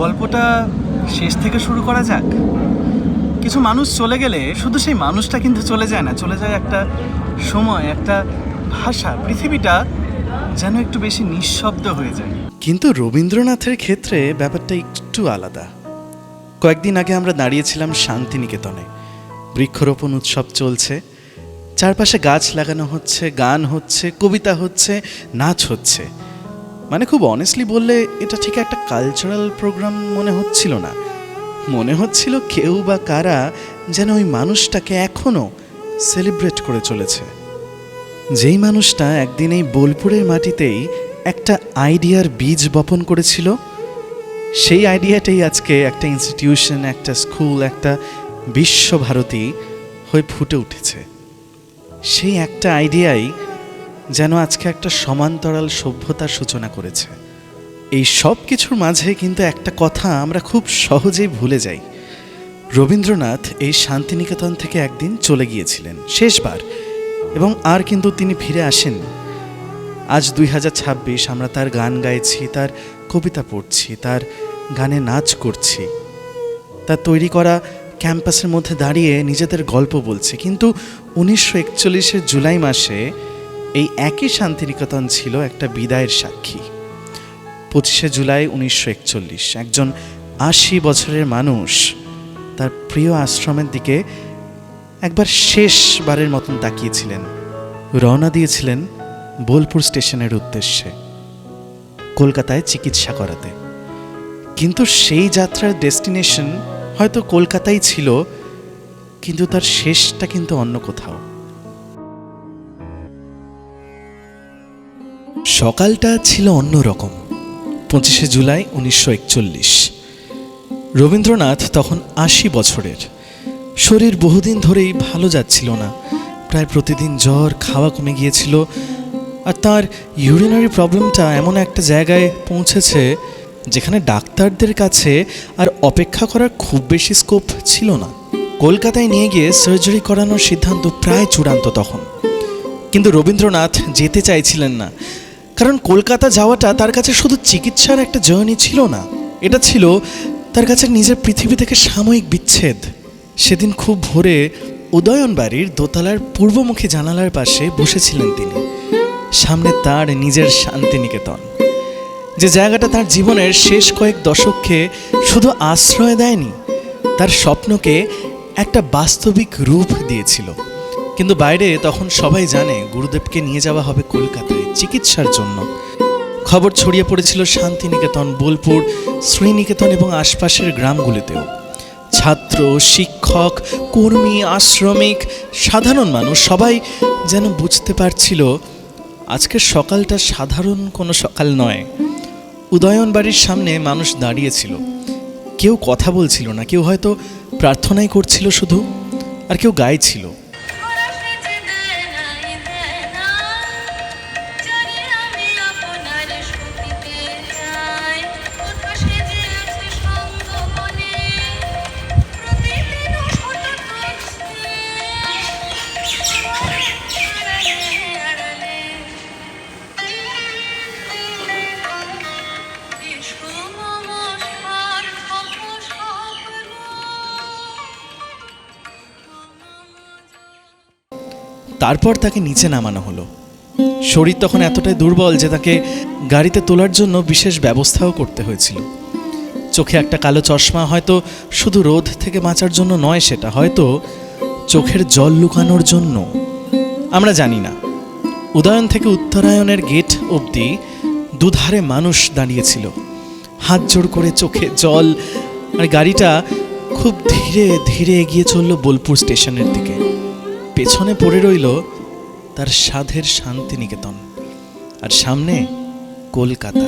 গল্পটা শেষ থেকে শুরু করা যাক। কিছু মানুষ চলে গেলে শুধু সেই মানুষটা কিন্তু চলে যায় না, চলে যায় একটা সময়, একটা ভাষা, পৃথিবীটা যেন একটু বেশি নিঃশব্দ হয়ে যায়। কিন্তু রবীন্দ্রনাথের ক্ষেত্রে ব্যাপারটা একটু আলাদা। কয়েকদিন আগে আমরা দাঁড়িয়েছিলাম শান্তিনিকেতনে। বৃক্ষরোপণ উৎসব চলছে, চারপাশে গাছ লাগানো হচ্ছে, গান হচ্ছে, কবিতা হচ্ছে, নাচ হচ্ছে। মানে খুব অনেস্টলি বললে এটা ঠিক একটা কালচারাল প্রোগ্রাম মনে হচ্ছিল না। মনে হচ্ছিল কেউ বা কারা যেন ওই মানুষটাকে এখনো সেলিব্রেট করে চলেছে, যেই মানুষটা একদিন এই বোলপুরের মাটিতেই একটা আইডিয়ার বীজ বপন করেছিল। সেই আইডিয়াটাই আজকে একটা ইনস্টিটিউশন, একটা স্কুল, একটা বিশ্বভারতী হয়ে ফুটে উঠেছে। সেই একটা আইডিয়াই যেন আজকে একটা সমান্তরাল সভ্যতার সূচনা করেছে। এই সব কিছুর মাঝে কিন্তু একটা কথা আমরা খুব সহজেই ভুলে যাই। রবীন্দ্রনাথ এই শান্তিনিকেতন থেকে একদিন চলে গিয়েছিলেন শেষবার, এবং আর কিন্তু তিনি ফিরে আসেননি। আজ 2026 আমরা তার গান গাইছি, তার কবিতা পড়ছি, তার গানে নাচ করছি, তার তৈরি করা ক্যাম্পাসের মধ্যে দাঁড়িয়ে নিজেদের গল্প বলছি। কিন্তু 1941 জুলাই মাসে এই একই শান্তিনিকেতন ছিল একটা বিদায়ের সাক্ষী। 25 জুলাই 1941 একজন 80 বছরের মানুষ তার প্রিয় আশ্রমের দিকে একবার শেষবারের মতন তাকিয়েছিলেন। রওনা দিয়েছিলেন বোলপুর স্টেশনের উদ্দেশ্যে, কলকাতায় চিকিৎসা করাতে। কিন্তু সেই যাত্রার ডেস্টিনেশন হয়তো কলকাতাই ছিল, কিন্তু তার শেষটা কিন্তু অন্য কোথাও। সকালটা ছিল অন্যরকম। 25 জুলাই 1941। রবীন্দ্রনাথ তখন 80 বছরের। শরীর বহুদিন ধরেই ভালো যাচ্ছিল না, প্রায় প্রতিদিন জ্বর, খাওয়া কমে গিয়েছিল। আর তার ইউরিনারি প্রবলেমটা এমন একটা জায়গায় পৌঁছেছে যেখানে ডাক্তারদের কাছে আর অপেক্ষা করার খুব বেশি স্কোপ ছিল না। কলকাতায় নিয়ে গিয়ে সার্জারি করানোর সিদ্ধান্ত প্রায় চূড়ান্ত তখন। কিন্তু রবীন্দ্রনাথ যেতে চাইছিলেন না, কারণ কলকাতা যাওয়াটা তার কাছে শুধু চিকিৎসার একটা জার্নি ছিল না, এটা ছিল তার কাছে নিজের পৃথিবী থেকে সাময়িক বিচ্ছেদ। সেদিন খুব ভোরে উদয়ন বাড়ির দোতলার পূর্বমুখী জানালার পাশে বসেছিলেন তিনি। সামনে তার নিজের শান্তিনিকেতন, যে জায়গাটা তার জীবনের শেষ কয়েক দশককে শুধু আশ্রয় দেয়নি, তার স্বপ্নকে একটা বাস্তবিক রূপ দিয়েছিল। কিন্তু বাইরে তখন সবাই জানে গুরুদেবকে নিয়ে যাওয়া হবে কলকাতায় চিকিৎসার জন্য। খবর ছড়িয়ে পড়েছিল শান্তিনিকেতন, বোলপুর, শ্রীনিকেতন এবং আশপাশের গ্রামগুলিতেও। ছাত্র, শিক্ষক, কর্মী, আশ্রমিক, সাধারণ মানুষ সবাই যেন বুঝতে পারছিল আজকের সকালটা সাধারণ কোনো সকাল নয়। উদয়ন বাড়ির সামনে মানুষ দাঁড়িয়েছিল, কেউ কথা বলছিল না, কেউ হয়তো প্রার্থনাই করছিল শুধু, আর কেউ গাইছিল। তারপর তাকে নিচে নামানো হলো। শরীর তখন এতটাই দুর্বল যে তাকে গাড়িতে তোলার জন্য বিশেষ ব্যবস্থাও করতে হয়েছিল। চোখে একটা কালো চশমা, হয়তো শুধু রোদ থেকে বাঁচার জন্য নয়, সেটা হয়তো চোখের জল লুকানোর জন্য, আমরা জানি না। উদয়ন থেকে উত্তরায়ণের গেট অবধি দুধারে মানুষ দাঁড়িয়েছিল, হাত জোড় করে, চোখে জল। আর গাড়িটা খুব ধীরে ধীরে এগিয়ে চলল বোলপুর স্টেশনের দিকে। পেছনে পড়ে রইল তার সাধের শান্তিনিকেতন, আর সামনে কলকাতা।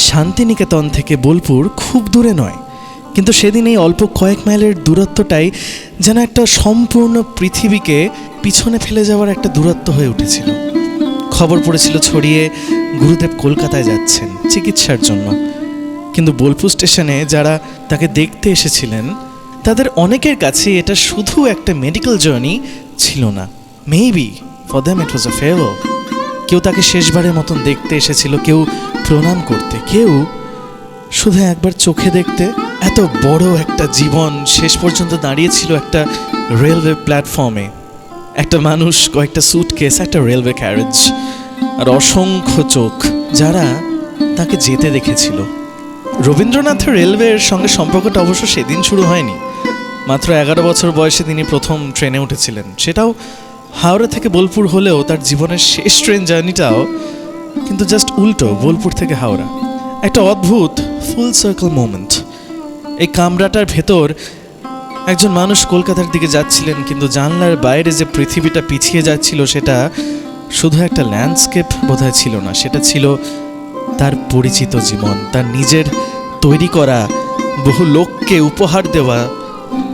শান্তিনিকেতন থেকে বোলপুর খুব দূরে নয়, কিন্তু সেদিন এই অল্প কয়েক মাইলের দূরত্বটাই যেন একটা সম্পূর্ণ পৃথিবীকে পিছনে ফেলে যাওয়ার একটা দূরত্ব হয়ে উঠেছিল। খবর পড়েছিল ছড়িয়ে গুরুদেব কলকাতায় যাচ্ছেন চিকিৎসার জন্য। কিন্তু বোলপুর স্টেশনে যারা তাকে দেখতে এসেছিলেন তাদের অনেকের কাছে এটা শুধু একটা মেডিকেল জার্নি ছিল না। Maybe for them it was a farewell. কেউ তাকে শেষবারের মতন দেখতে এসেছিল, কেউ প্রণাম করতে, কেউ শুধু একবার চোখে দেখতে। এত বড় একটা জীবন শেষ পর্যন্ত দাঁড়িয়েছিল একটা রেলওয়ে প্ল্যাটফর্মে। একটা মানুষ, কয়েকটা সুটকেস, একটা রেলওয়ে ক্যারেজ, আর অসংখ্য চোখ যারা তাকে যেতে দেখেছিল। রবীন্দ্রনাথের রেলওয়ের সঙ্গে সম্পর্কটা অবশ্য সেদিন শুরু হয়নি। মাত্র 11 বছর বয়সে তিনি প্রথম ট্রেনে উঠেছিলেন, সেটাও হাওড়া থেকে বোলপুর হলেও তার জীবনের শেষ ট্রেন জার্নিটাও কিন্তু জাস্ট উল্টো, বোলপুর থেকে হাওড়া। একটা অদ্ভুত ফুল সার্কেল মোমেন্ট। এই কামরাটার ভেতর একজন মানুষ কলকাতার দিকে যাচ্ছিলেন, কিন্তু জানলার বাইরে যে পৃথিবীটা পিছিয়ে যাচ্ছিল সেটা শুধু একটা ল্যান্ডস্কেপ বোধহয় ছিল না, সেটা ছিল তার পরিচিত জীবন, তার নিজের তৈরি করা, বহু লোককে উপহার দেওয়া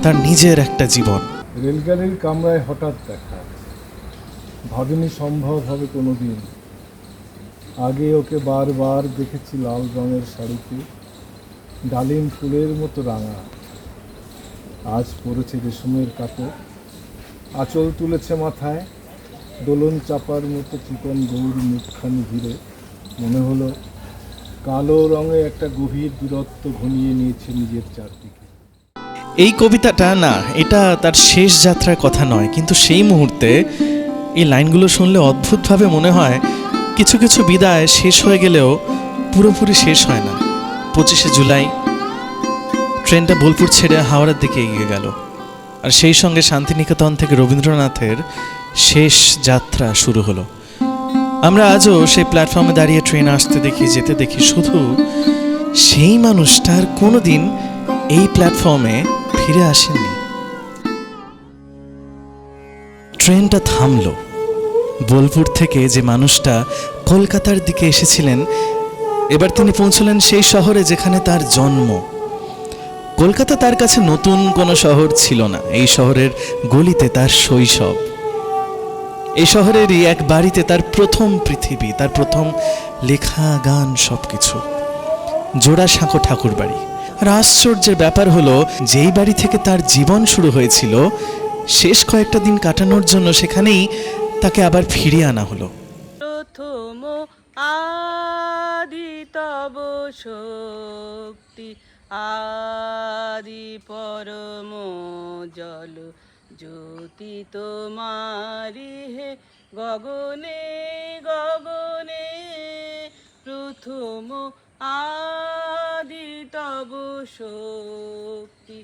তার নিজের একটা জীবন। রেলগাড়ির কামরায় হঠাৎ দেখা, ভাবিনি সম্ভব হবে কোনো দিন। আগে ওকে বারবার দেখেছি লাল রঙের শাড়িতে, ডালিম ফুলের মতো রাঙা। আজ পরেছে রেশমের কাপড়, আঁচল তুলেছে মাথায়, দোলন চাপার মতো চিকন গৌর মুখখানি ঘিরে। মনে হলো কালো রঙে একটা গভীর দূরত্ব ঘনিয়ে নিয়েছে নিজের চারদিকে। এই কবিতাটা না, এটা তার শেষ যাত্রার কথা নয়, কিন্তু সেই মুহূর্তে এই লাইনগুলো শুনলে অদ্ভুতভাবে মনে হয় কিছু কিছু বিদায় শেষ হয়ে গেলেও পুরোপুরি শেষ হয় না। 25শে জুলাই ট্রেনটা বোলপুর ছেড়ে হাওড়ার দিকে এগিয়ে গেল, আর সেই সঙ্গে শান্তিনিকেতন থেকে রবীন্দ্রনাথের শেষ যাত্রা শুরু হলো। আমরা আজও সেই প্ল্যাটফর্মে দাঁড়িয়ে ট্রেন আসতে দেখি, যেতে দেখি, শুধু সেই মানুষটার কোনোদিন এই প্ল্যাটফর্মে ফিরে আসেননি। ট্রেনটা থামলো। বোলপুর থেকে যে মানুষটা কলকাতার দিকে এসেছিলেন, এবার তিনি পৌঁছলেন সেই শহরে যেখানে তার জন্ম। কলকাতা তার কাছে নতুন কোনো শহর ছিল না। এই শহরের গলিতে তার শৈশব, এই শহরেরই এক বাড়িতে তার প্রথম পৃথিবী, তার প্রথম লেখা, গান, সবকিছু। জোড়াসাঁকো ঠাকুর বাড়ি। আর আশ্চর্যের ব্যাপার হলো, যেই বাড়ি থেকে তার জীবন শুরু হয়েছিল, শেষ কয়েকটা দিন কাটানোর জন্য সেখানেই তাকে আবার ফিরিয়ে আনা হলো। প্রথম আদি তব শক্তি, আদি পরম জল জ্যোতি তোমারি হে গগনে গগনে। প্রথম আদি তব শক্তি,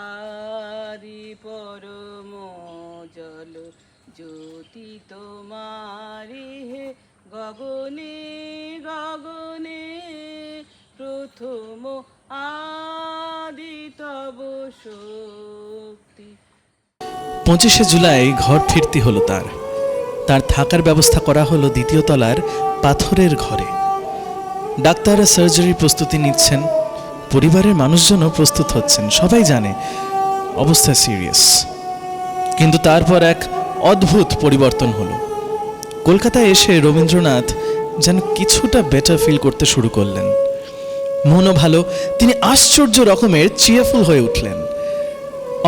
আদি পরম জল জ্যোতি তোমারি হে গগনে গগনে। প্রথম আদি তব শক্তি। 25শে জুলাই ঘর ফিরতি হলো তার। তার থাকার ব্যবস্থা করা হলো দ্বিতীয় তলার পাথরের ঘরে। ডাক্তাররা সার্জারির প্রস্তুতি নিচ্ছেন, পরিবারের মানুষজনও প্রস্তুত হচ্ছেন। সবাই জানে অবস্থা সিরিয়াস, কিন্তু তারপর এক অদ্ভুত পরিবর্তন হলো। কলকাতায় এসে রবীন্দ্রনাথ যেন কিছুটা বেটার ফিল করতে শুরু করলেন। মনও ভালো, তিনি আশ্চর্য রকমের চিয়ারফুল হয়ে উঠলেন।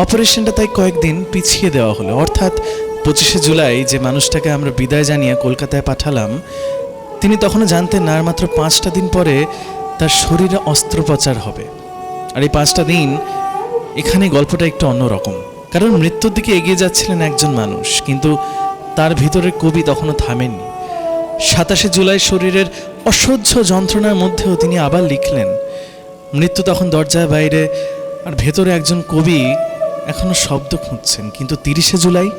অপারেশনটা তাই কয়েকদিন পিছিয়ে দেওয়া হলো, অর্থাৎ 25শে জুলাই যে মানুষটাকে আমরা বিদায় জানিয়ে কলকাতায় পাঠালাম, তিনি তখনও জানতেন না আর মাত্র 5টা দিন পরে তার শরীরে অস্ত্রোপচার হবে। আর এই 5টা দিন এখানে গল্পটা একটু অন্যরকম, কারণ মৃত্যুর দিকে এগিয়ে যাচ্ছিলেন একজন মানুষ, কিন্তু তার ভিতরের কবি তখনও থামেননি। 27শে জুলাই শরীরের অসহ্য যন্ত্রণার মধ্যেও তিনি আবার লিখলেন। মৃত্যু তখন দরজার বাইরে, আর ভেতরে একজন কবি এখনো শব্দ খুঁজছেন। কিন্তু 30শে জুলাই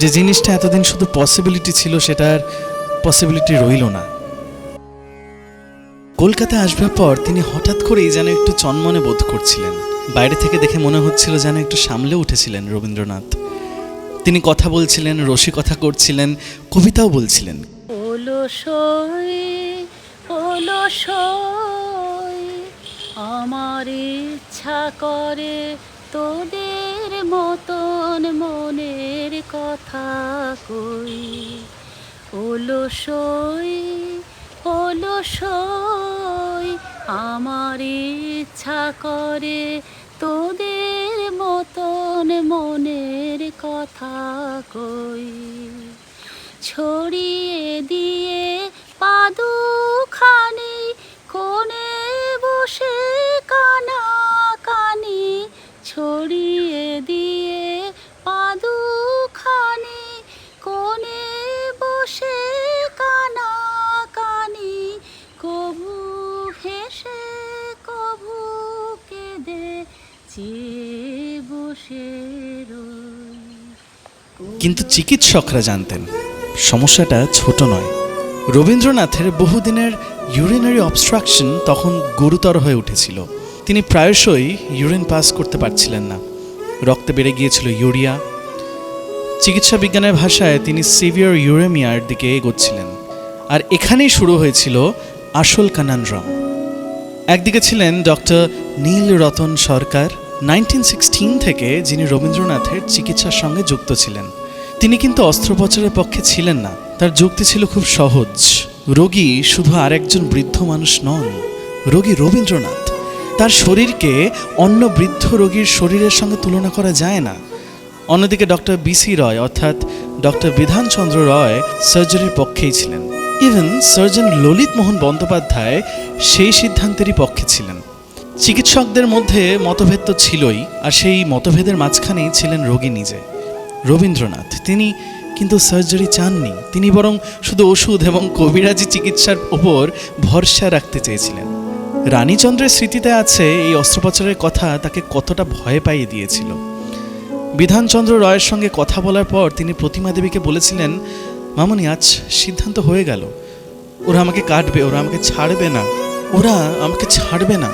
যে জিনিসটা এতদিন শুধু পসিবিলিটি ছিল, সেটার পসিবিলিটি রইল না। কলকাতা আসবার পর তিনি হঠাৎ করেই যেন একটু চনমনে বোধ করছিলেন। বাইরে থেকে দেখে মনে হচ্ছিল যেন একটু সামলে উঠেছিলেন রবীন্দ্রনাথ। তিনি কথা বলছিলেন, রসিকতা করছিলেন, কবিতাও বলছিলেন। আমার ইচ্ছা করে তোদের মতন মনের কথা কই। অলসই আমার ইচ্ছা করে তোদের মতন মনের কথা কই। ছড়িয়ে দিয়ে পাদুখানি চেয়ে বসে রই। কিন্তু চিকিৎসকরা জানতেন সমস্যাটা ছোট নয়। রবীন্দ্রনাথের বহুদিনের ইউরিনারি অবস্ট্রাকশন তখন গুরুতর হয়ে উঠেছিল। তিনি প্রায়শই ইউরিন পাস করতে পারছিলেন না, রক্তে বেড়ে গিয়েছিল ইউরিয়া। চিকিৎসা বিজ্ঞানের ভাষায় তিনি সিভিয়ার ইউরেমিয়ার দিকে এগোচ্ছিলেন। আর এখানেই শুরু হয়েছিল আসল কনন্ড্রাম। একদিকে ছিলেন ডক্টর নীলরতন সরকার, 1916 থেকে যিনি রবীন্দ্রনাথের চিকিৎসার সঙ্গে যুক্ত ছিলেন। তিনি কিন্তু অস্ত্রোপচারের পক্ষে ছিলেন না। তার যুক্তি ছিল খুব সহজ, রোগী শুধু আরেকজন বৃদ্ধ মানুষ নন, রোগী রবীন্দ্রনাথ। তার শরীরকে অন্য বৃদ্ধ রোগীর শরীরের সঙ্গে তুলনা করা যায় না। অন্যদিকে ডক্টর বিসি রয় অর্থাৎ ডক্টর বিধানচন্দ্র রয় সার্জারির পক্ষেই ছিলেন। ইভেন সার্জন ললিত মোহন বন্দ্যোপাধ্যায় সেই সিদ্ধান্তেরই পক্ষে ছিলেন। চিকিৎসকদের মধ্যে মতভেদ তো ছিলই, আর সেই মতভেদের মাঝখানেই ছিলেন রোগী নিজে। রবীন্দ্রনাথ তিনি কিন্তু সার্জারি চাননি, তিনি বরং শুধু ওষুধ এবং কবিরাজি চিকিৎসার ওপর ভরসা রাখতে চেয়েছিলেন। রানীচন্দ্রের স্মৃতিতে আছে এই অস্ত্রোপচারের কথা তাকে কতটা ভয় পাইয়ে দিয়েছিল। বিধানচন্দ্র রয়ের সঙ্গে কথা বলার পর তিনি প্রতিমা দেবীকে বলেছিলেন, মামনি আজ সিদ্ধান্ত হয়ে গেল, ওরা আমাকে কাটবে, ওরা আমাকে ছাড়বে না, ওরা আমাকে ছাড়বে না।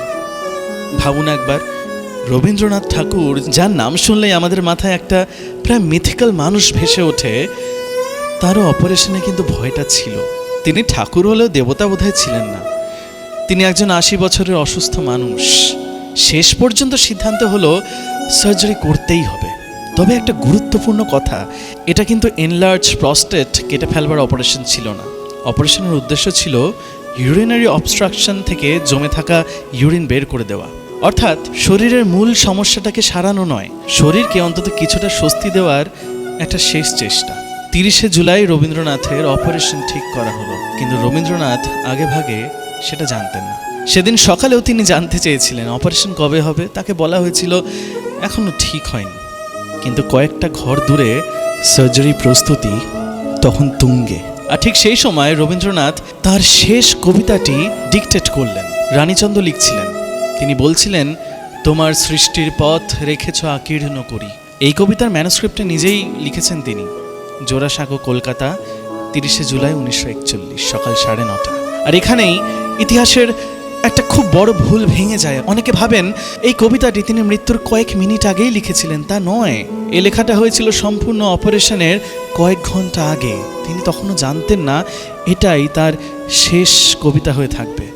ভাবুন একবার, রবীন্দ্রনাথ ঠাকুর যার নাম শুনলেই আমাদের মাথায় একটা প্রায় মিথিক্যাল মানুষ ভেসে ওঠে, তারও অপারেশনে কিন্তু ভয়টা ছিল। তিনি ঠাকুর হলেও দেবতা বোধহয় ছিলেন না। তিনি একজন 80 বছরের অসুস্থ মানুষ। শেষ পর্যন্ত সিদ্ধান্ত হলো সার্জারি করতেই হবে। তবে একটা গুরুত্বপূর্ণ কথা, এটা কিন্তু এনলার্জ প্রস্টেট কেটে ফেলবার অপারেশন ছিল না। অপারেশনের উদ্দেশ্য ছিল ইউরিনারি অবস্ট্রাকশন থেকে জমে থাকা ইউরিন বের করে দেওয়া। অর্থাৎ শরীরের মূল সমস্যাটাকে সারানো নয়, শরীরকে অন্তত কিছুটা স্বস্তি দেওয়ার একটা শেষ চেষ্টা। 30শে জুলাই রবীন্দ্রনাথের অপারেশন ঠিক করা হলো, কিন্তু রবীন্দ্রনাথ আগে ভাগে সেটা জানতেন না। সেদিন সকালেও তিনি জানতে চেয়েছিলেন অপারেশন কবে হবে। তাকে বলা হয়েছিল এখনো ঠিক হয়নি। কিন্তু কয়েকটা ঘর দূরে সার্জারি প্রস্তুতি তখন তুঙ্গে। আর ঠিক সেই সময় রবীন্দ্রনাথ তার শেষ কবিতাটি ডিকটেট করলেন। রানীচন্দ্র লিখছিলেন, তিনি বলছিলেন, তোমার সৃষ্টির পথ রেখেছ আকীর্ণ করি। এই কবিতার ম্যানুস্ক্রিপ্টে নিজেই লিখেছেন তিনি। জোড়াসাঁকো, কলকাতা, 30শে জুলাই 1941 সকাল 9:30। আর এখানেই ইতিহাসের একটা খুব বড় ভুল ভেঙে যায়। অনেকে ভাবেন এই কবিতাটি তিনি মৃত্যুর কয়েক মিনিট আগেই লিখেছিলেন, তা নয়। এই লেখাটা হয়েছিল সম্পূর্ণ অপারেশনের কয়েক ঘন্টা আগে। তিনি তখনও জানতেন না এটাই তার শেষ কবিতা হয়ে থাকবে।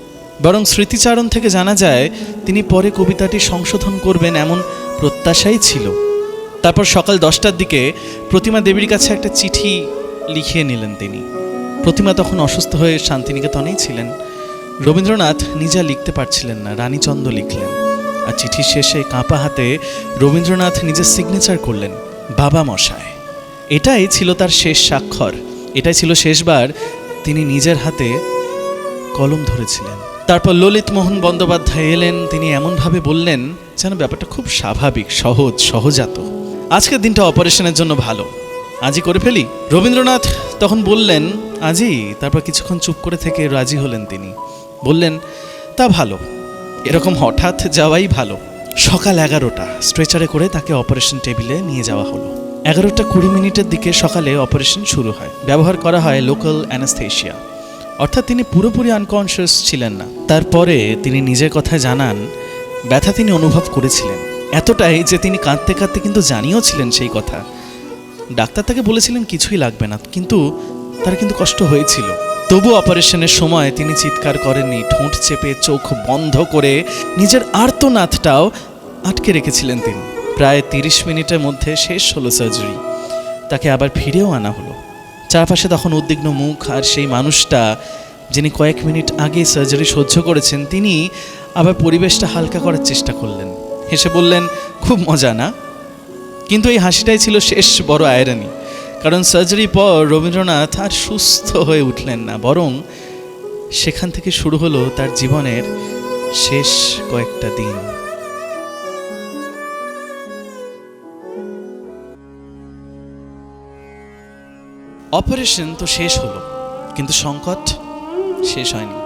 বরং স্মৃতিচারণ থেকে জানা যায় তিনি পরে কবিতাটি সংশোধন করবেন এমন প্রত্যাশাই ছিল। তারপর সকাল 10টার দিকে প্রতিমা দেবীর কাছে একটা চিঠি লিখিয়ে নিলেন তিনি। প্রতিমা তখন অসুস্থ হয়ে শান্তিনিকেতনেই ছিলেন। রবীন্দ্রনাথ নিজে লিখতে পারছিলেন না, রানীচন্দ্র লিখলেন। আর চিঠির শেষে কাঁপা হাতে রবীন্দ্রনাথ নিজের সিগনেচার করলেন, বাবা মশায়। এটাই ছিল তার শেষ স্বাক্ষর, এটাই ছিল শেষবার তিনি নিজের হাতে কলম ধরেছিলেন। তারপর ললিত মোহন বন্দ্যোপাধ্যায় এলেন। তিনি এমনভাবে বললেন যেন ব্যাপারটা খুব স্বাভাবিক, সহজ, সহজাত। আজকের দিনটা অপারেশনের জন্য ভালো, আজই করে ফেলি। রবীন্দ্রনাথ তখন বললেন আজই। তারপর কিছুক্ষণ চুপ করে থেকে রাজি হলেন তিনি। বললেন তা ভালো, এরকম হঠাৎ যাওয়াই ভালো। সকাল 11টা স্ট্রেচারে করে তাকে অপারেশন টেবিলে নিয়ে যাওয়া হলো। 11:20 দিকে সকালে অপারেশন শুরু হয়। ব্যবহার করা হয় লোকাল অ্যানাস্থেশিয়া, অর্থাৎ তিনি পুরোপুরি আনকনশিয়াস ছিলেন না। তারপরে তিনি নিজের কথায় জানান ব্যথা তিনি অনুভব করেছিলেন, এতটাই যে তিনি কাঁদতে কাঁদতে কিন্তু জানিয়েও ছিলেন সেই কথা। ডাক্তার তাকে বলেছিলেন কিছুই লাগবে না, কিন্তু তার কিন্তু কষ্ট হয়েছিল। তবু অপারেশনের সময় তিনি চিৎকার করেননি। ঠোঁট চেপে চোখ বন্ধ করে নিজের আর্তনাদটাও আটকে রেখেছিলেন তিনি। প্রায় 30 মিনিটের মধ্যে শেষ হলো সার্জারি। তাকে আবার ফিরেও আনা হলো। চারপাশে তখন উদ্বিগ্ন মুখ। আর সেই মানুষটা যিনি কয়েক মিনিট আগে সার্জারি সহ্য করেছেন, তিনি আবার পরিবেশটা হালকা করার চেষ্টা করলেন। হেসে বললেন, খুব মজা না? কিন্তু এই হাসিটাই ছিল শেষ বড় আয়রানি। কারণ সার্জারির পর রবীন্দ্রনাথ আর সুস্থ হয়ে উঠলেন না, বরং সেখান থেকে শুরু হলো তার জীবনের শেষ কয়েকটা দিন। অপারেশন তো শেষ হলো, কিন্তু সংকট শেষ হয়নি।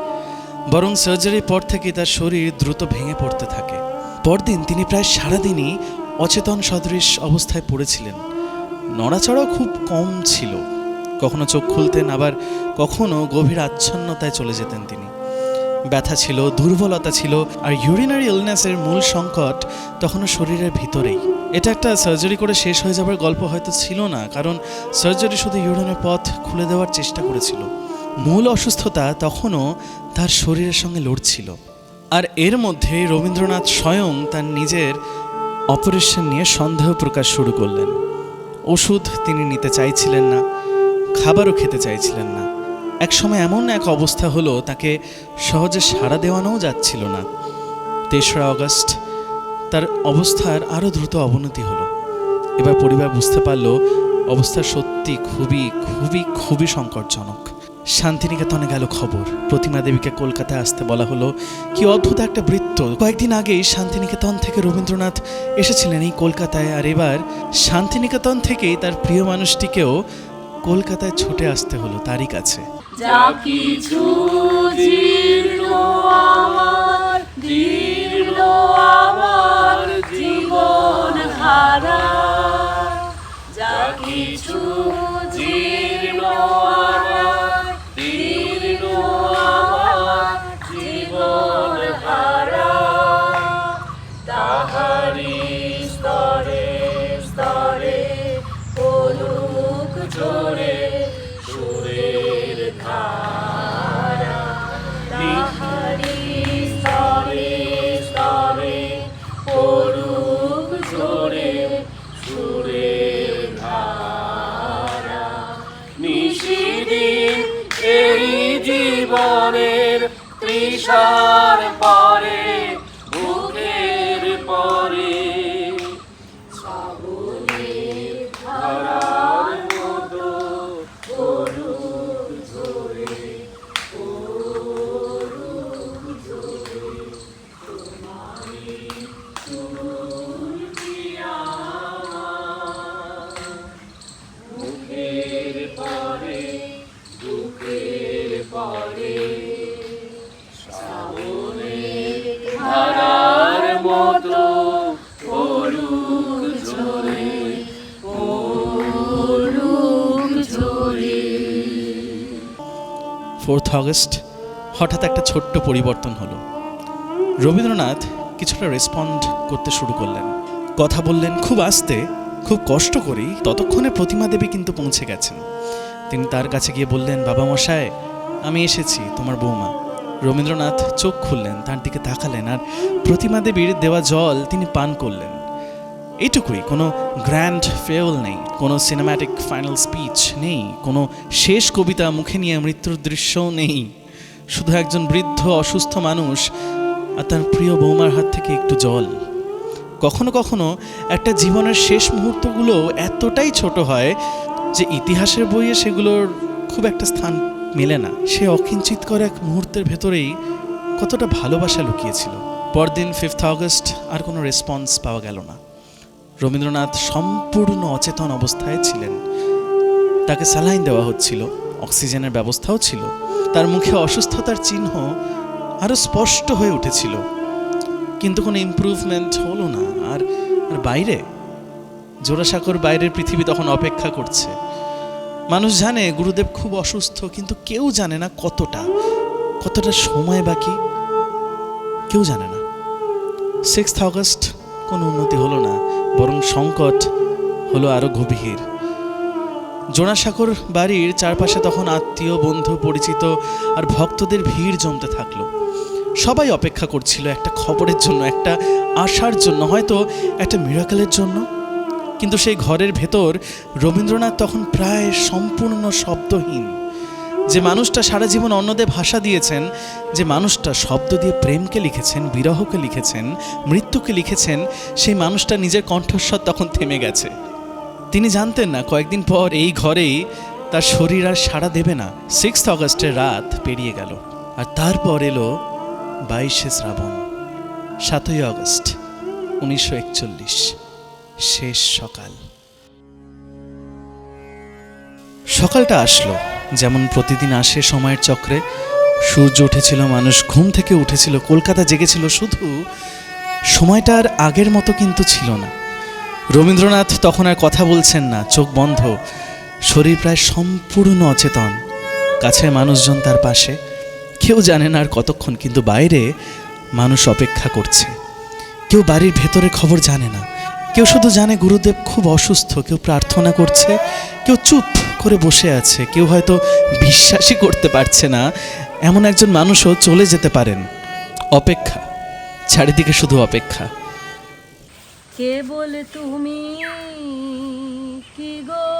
বরং সার্জারির পর থেকে তার শরীর দ্রুত ভেঙে পড়তে থাকে। পরদিন তিনি প্রায় সারাদিনই অচেতন সদৃশ অবস্থায় পড়েছিলেন। নড়াচড়াও খুব কম ছিল, কখনো চোখ খুলতেন, আবার কখনো গভীর আচ্ছন্নতায় চলে যেতেন তিনি। ব্যথা ছিল, দুর্বলতা ছিল, আর ইউরিনারি ইলনেসের মূল সংকট তখনও শরীরের ভিতরেই। এটা একটা সার্জারি করে শেষ হয়ে যাবার গল্প হয়তো ছিল না, কারণ সার্জারি শুধু ইউরিনের পথ খুলে দেওয়ার চেষ্টা করেছিল। মূল অসুস্থতা তখনও তার শরীরের সঙ্গে লড়ছিল। আর এর মধ্যে রবীন্দ্রনাথ স্বয়ং তার নিজের অপারেশন নিয়ে সন্দেহ প্রকাশ শুরু করলেন। ওষুধ তিনি নিতে চাইছিলেন না, খাবারও খেতে চাইছিলেন না। এক সময় এমন এক অবস্থা হলো, তাকে সহজে সাড়া দেওয়ানোও যাচ্ছিল না। 3রা অগস্ট তার অবস্থার আরও দ্রুত অবনতি হলো। এবার পরিবার বুঝতে পারল অবস্থা সত্যি খুবই খুবই খুবই সংকটজনক। শান্তিনিকেতনে গেল খবর, প্রতিমা দেবীকে কলকাতায় আসতে বলা হলো। কি অদ্ভুত একটা বৃত্ত! কয়েকদিন আগেই শান্তিনিকেতন থেকে রবীন্দ্রনাথ এসেছিলেন এই কলকাতায়, আর এবার শান্তিনিকেতন থেকেই তার প্রিয় মানুষটিকেও কলকাতায় ছুটে আসতে হলো তারই কাছে। যা কিছু জীর্ণ আমার, দীর্ণ আমার জীবন হারা, যা কিছু জীর্ণ আমার, দীর্ণ আমার জীবন হারা, তাহারি স্তরে স্তরে পলুক ঝরে সুরের ধারা, তাহারি স্তরে স্তরে পলুক ঝরে সুরের ধারা, নিশিদিন এই জীবনের তৃষার পরে বুকের পরে শ্রাবণের ধারার মতো পলুক ঝরে পলুক ঝরে, তোমারই চুল দিয়া মুখের পরে বুকের পরে শ্রাবণের ধারার মতো পলুক ঝরে পলুক ঝরে। 4th অগস্ট হঠাৎ একটা ছোট্ট পরিবর্তন হলো। রবীন্দ্রনাথ কিছুটা রেসপন্ড করতে শুরু করলেন, কথা বললেন খুব আস্তে, খুব কষ্ট করেই। ততক্ষণে প্রতিমা দেবী কিন্তু পৌঁছে গেছেন। তিনি তার কাছে গিয়ে বললেন, বাবা মশাই, আমি এসেছি, তোমার বৌমা। রবীন্দ্রনাথ চোখ খুললেন, তার দিকে তাকালেন, আর প্রতিমা দেবীর দেওয়া জল তিনি পান করলেন। এটুকুই, কোনো গ্র্যান্ড ফেয়ারওয়েল নেই, কোনো সিনেম্যাটিক ফাইনাল স্পিচ নেই, কোনো শেষ কবিতা মুখে নিয়ে মৃত্যুর দৃশ্যও নেই। শুধু একজন বৃদ্ধ অসুস্থ মানুষ আর তার প্রিয় বৌমার হাত থেকে একটু জল। কখনো কখনো একটা জীবনের শেষ মুহূর্তগুলো এতটাই ছোট হয় যে ইতিহাসের বইয়ে সেগুলোর খুব একটা স্থান মেলে না। সে অকিঞ্চিতকর এক মুহূর্তের ভেতরেই কতটা ভালোবাসা লুকিয়েছিল। পরদিন 5th অগস্ট আর কোনো রেসপন্স পাওয়া গেল না। রবীন্দ্রনাথ সম্পূর্ণ অচেতন অবস্থায় ছিলেন। তাকে স্যালাইন দেওয়া হচ্ছিল, অক্সিজেনের ব্যবস্থাও ছিল। তার মুখে অসুস্থতার চিহ্ন আরও স্পষ্ট হয়ে উঠেছিল, কিন্তু কোনো ইমপ্রুভমেন্ট হলো না। আর বাইরে জোড়াসাঁকোর বাইরের পৃথিবী তখন অপেক্ষা করছে। মানুষ জানে গুরুদেব খুব অসুস্থ, কিন্তু কেউ জানে না কতটা সময় বাকি, কেউ জানে না। 6th অগস্ট কোনো উন্নতি হলো না, বরং সংকট হলো আরো গভীর। জোড়াসাঁকোর বাড়ির চারপাশে তখন আত্মীয়, বন্ধু, পরিচিত আর ভক্তদের ভিড় জমতে থাকলো। সবাই অপেক্ষা করছিল একটা খবরের জন্য, একটা আশার জন্য, হয়তো একটা মিরাকেলের জন্য। কিন্তু সেই ঘরের ভেতর রবীন্দ্রনাথ তখন প্রায় সম্পূর্ণ শব্দহীন। যে মানুষটা সারা জীবন অন্যদের ভাষা দিয়েছেন, যে মানুষটা শব্দ দিয়ে প্রেমকে লিখেছেন, বিরহকে লিখেছেন, মৃত্যুকে লিখেছেন, সেই মানুষটা নিজের কণ্ঠস্বর তখন থেমে গেছে। তিনি জানতেন না কয়েকদিন পর এই ঘরেই তার শরীর আর সাড়া দেবে না। 6th অগস্টের রাত পেরিয়ে গেল, আর তারপর এলো 22শে শ্রাবণ, 7ই অগস্ট 1941, শেষ সকাল। সকালটা আসলো যেমন প্রতিদিন আসে সময়ের চক্রে। সূর্য উঠেছিল, মানুষ ঘুম থেকে উঠেছিল, কলকাতা জেগেছিল শুধু সময়টা আর আগের মতো কিন্তু ছিল না। রবীন্দ্রনাথ তখন আর কথা বলছেন না, চোখ বন্ধ, শরীর প্রায় সম্পূর্ণ অচেতন, কাছে মানুষজন তার পাশে, কেউ জানে না আর কতক্ষণ, কিন্তু বাইরে মানুষ অপেক্ষা করছে। কেউ বাড়ির ভেতরে খবর জানে না, কেউ শুধু জানে গুরুদেব খুব অসুস্থ, কেউ প্রার্থনা করছে, কেউ চুপ করে বসে আছে, কেউ হয়তো বিশ্বাসই করতে পারছে না এমন একজন মানুষও চলে যেতে পারেন। অপেক্ষা, চারিদিকে শুধু অপেক্ষা। কেবল তুমি কি গো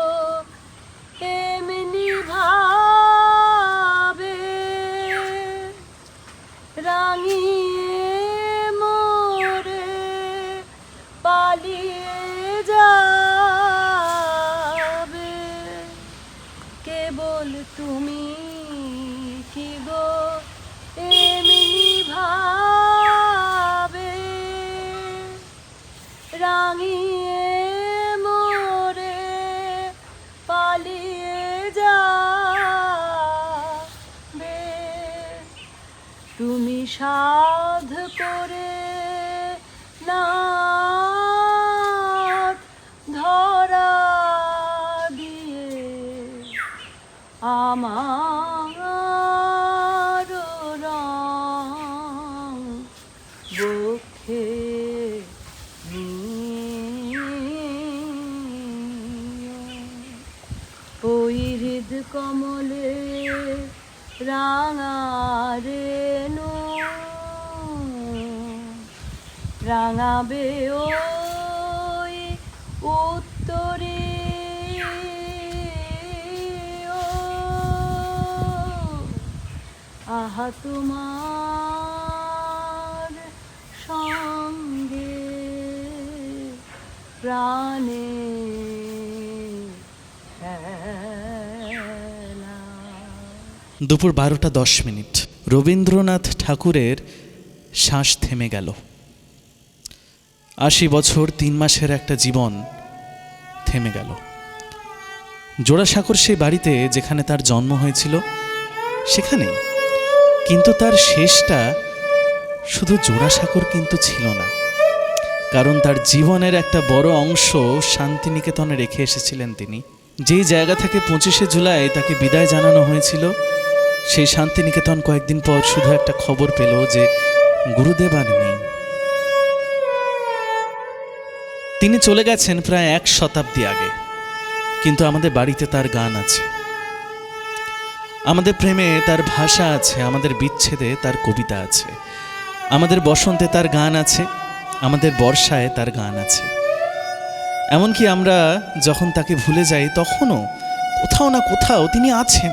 এমনি ভাবে রাঙিয়ে মোরে পালিয়ে যাবে। কেবল তুমি কি গো এমনি ভাবে রাঙিয়ে মোরে পালিয়ে যাবে। তুমি সাধ করে নাথ ধরা দিয়ে আমার রং বক্ষে ওই হৃদ কমলে রাঙা রেণু রাঙাবে ওই উত্তরে আহা তোমার সঙ্গে প্রাণে দুপুর 12:10। রবীন্দ্রনাথ ঠাকুরের শ্বাস থেমে গেল। 80 বছর 3 মাসের একটা জীবন থেমে গেল। জোড়াসাঁকোর সেই বাড়িতে যেখানে তার জন্ম হয়েছিল সেখানেই, কিন্তু তার শেষটা শুধু জোড়াসাঁকোর কিন্তু ছিল না, কারণ তার জীবনের একটা বড় অংশ শান্তিনিকেতনে রেখে এসেছিলেন তিনি। যেই জায়গা থেকে 25শে জুলাই তাকে বিদায় জানানো হয়েছিল, সেই শান্তিনিকেতন কয়েকদিন পর শুধু একটা খবর পেল যে গুরুদেব আর নেই। তিনি চলে গেছেন প্রায় 1 শতাব্দী আগে, কিন্তু আমাদের বাড়িতে তার গান আছে, আমাদের প্রেমে তার ভাষা আছে, আমাদের বিচ্ছেদে তার কবিতা আছে, আমাদের বসন্তে তার গান আছে, আমাদের বর্ষায় তার গান আছে। এমনকি আমরা যখন তাকে ভুলে যাই তখনও কোথাও না কোথাও তিনি আছেন।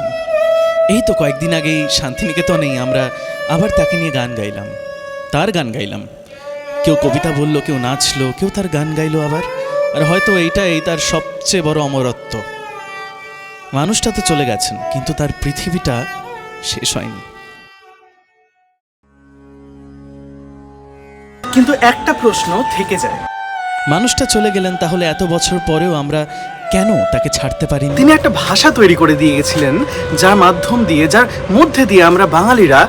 এই তো কয়েকদিন আগেই শান্তিনিকেতনেই আমরা আবার তাকে নিয়ে গান গাইলাম, তার গান গাইলাম। কেউ কবিতা বলল, কেউ নাচলো, কেউ তার গান গাইলো আবার। আর হয়তো এইটাই তার সবচেয়ে বড় অমরত্ব। মানুষটা তো চলে গেছেন, কিন্তু তার পৃথিবীটা শেষ হয়নি। কিন্তু একটা প্রশ্ন থেকে যায়, মানুষটা চলে গেলেন, তাহলে এত বছর পরেও আমরা কেন তাকে ছাড়তে পারিনি? তিনি একটা ভাষা তৈরি করে দিয়ে গেছিলেন, যার মাধ্যম দিয়ে, যার মধ্যে দিয়ে আমরা বাঙালিরা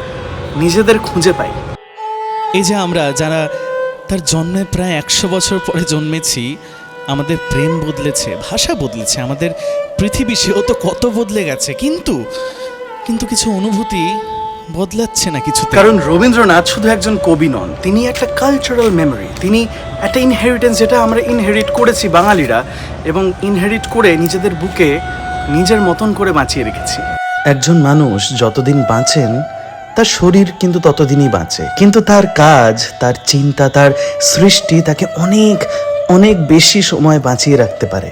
নিজেদের খুঁজে পাই। এই যে আমরা যারা তার জন্মের প্রায় 100 বছর পরে জন্মেছি, আমাদের প্রেম বদলেছে, ভাষা বদলেছে, আমাদের পৃথিবী সেও তো কত বদলে গেছে, কিন্তু কিছু অনুভূতি বদলাচ্ছে না কিছু। কারণ রবীন্দ্রনাথ শুধু একজন কবি নন, তিনি একটা কালচারাল মেমোরি, তিনি একটা ইনহেরিটেন্স, যেটা আমরা ইনহেরিট করেছি বাঙালিরা, এবং ইনহেরিট করে নিজেদের বুকে নিজের মতন করে বাঁচিয়ে রেখেছি। একজন মানুষ যতদিন বাঁচেন তার শরীর কিন্তু ততদিনই বাঁচে, কিন্তু তার কাজ, তার চিন্তা, তার সৃষ্টি তাকে অনেক অনেক বেশি সময় বাঁচিয়ে রাখতে পারে।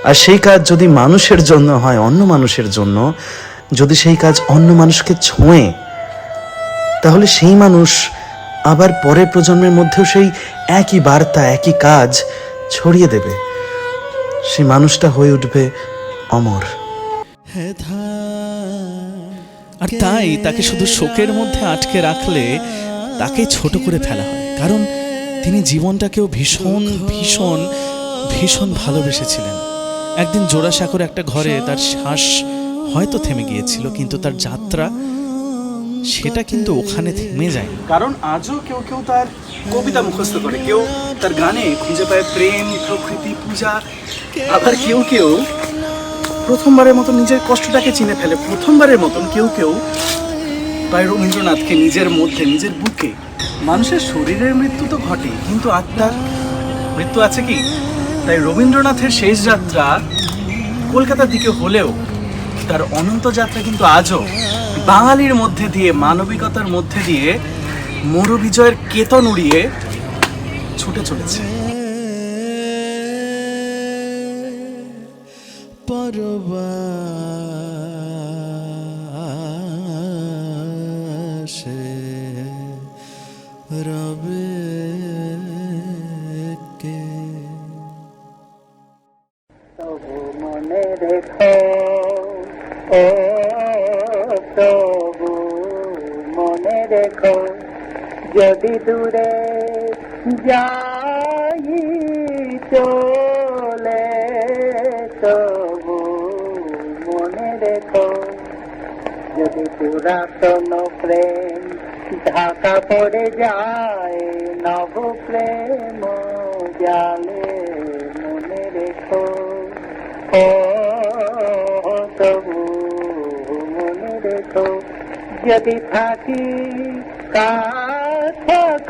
আর সেই কাজ যদি মানুষের জন্য হয়, অন্য মানুষের জন্য, যদি সেই কাজ অন্য মানুষকে ছোঁয়ে, তাহলে সেই মানুষ আবার পরের প্রজন্মের মধ্যেও সেই একই বার্তা, একই কাজ ছড়িয়ে দেবে। সেই মানুষটা হয়ে উঠবে অমর। আর তাই তাকে শুধু শোকের মধ্যে আটকে রাখলে তাকে ছোট করে ফেলা হয়, কারণ তিনি জীবনটাকেও ভীষণ ভীষণ ভীষণ ভালোবেসেছিলেন। একদিন জোড়াসাঁকোর একটা ঘরে তার শ্বাস হয়তো থেমে গিয়েছিল, কিন্তু তার যাত্রা সেটা কিন্তু ওখানে থেমে যায় না। কারণ আজও কেউ কেউ তার কবিতা মুখস্থ করে, কেউ তার গানে খুঁজে পায় প্রেম, প্রকৃতি, পূজা। আবার কেউ কেউ প্রথমবারের মতন নিজের কষ্টটাকে চিনে ফেলে। প্রথমবারের মতন কেউ কেউ পায় রবীন্দ্রনাথকে নিজের মধ্যে, নিজের বুকে। মানুষের শরীরের মৃত্যু তো ঘটে, কিন্তু আত্মার মৃত্যু আছে কি? তাই রবীন্দ্রনাথের শেষ যাত্রা কলকাতার দিকে হলেও তার অনন্ত যাত্রা কিন্তু আজও বাঙালির মধ্যে দিয়ে, মানবিকতার মধ্যে দিয়ে মোর বিজয়ের কেতন উড়িয়ে ছুটে চলেছে। পরবাসে রবে কে। তবু মনে রেখো, ও তবু মনে রেখো, যদি দূরে যাই চলে, তবু মনে রেখো, যদি পুরাতন প্রেম ঢাকা পড়ে যায়, নব প্রেম জালে মনে রেখো, ও তবু মনে রেখো, যদি থাকি কাছাকাছি,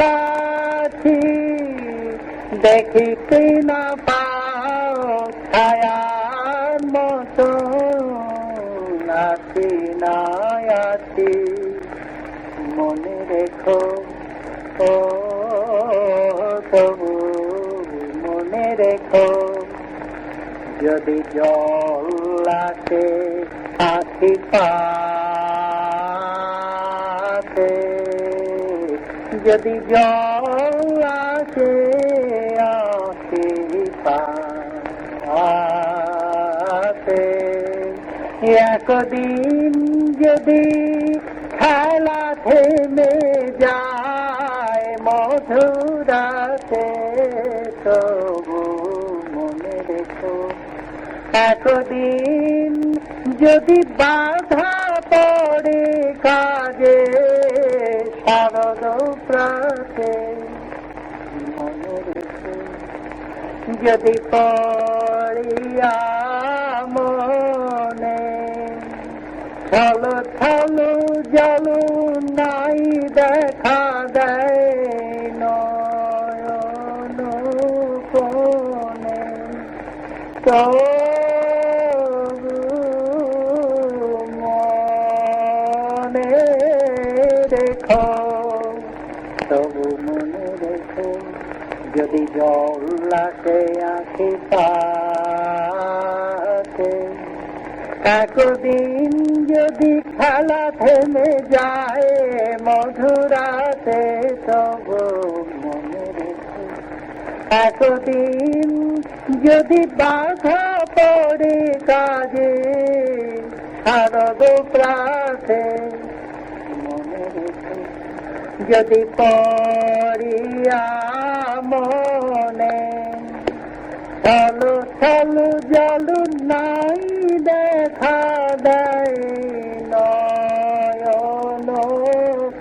দেখিতে না পাও ছায়ার মতো, আছি না আছি মনে রেখো, ও তবু মনে রেখো, যদি জল আসে আখি পাতে, যদি জল আসে আখি পাতে, একদিন যদি খেলা থেমে যায় মধুরাতে, তবু মনে রেখো, একদিন যদি বাধা পড়ে কাজে শারদ প্রাতে, মনে রেখো, যদি পড়িয়া মনে ছল ছল জল নাই দেখা দেয় নয়ন কোণে, তবু মনে রেখো, তবু মনে রেখো, যদি জল আসে আঁখি পাতে, একদিন যদি খেলা থেমে যায় মধুরাতে, তবু মনে রেখো, একদিন যদি বাধা পড়ে কাজে শারদ প্রাতে, মনে রেখো, যদি পড়িয়া মনে ছল ছল জল নাই দেখা দেয় নয়ন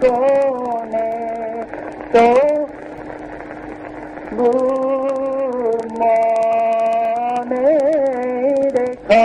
কোণে, তো মনে রেখো।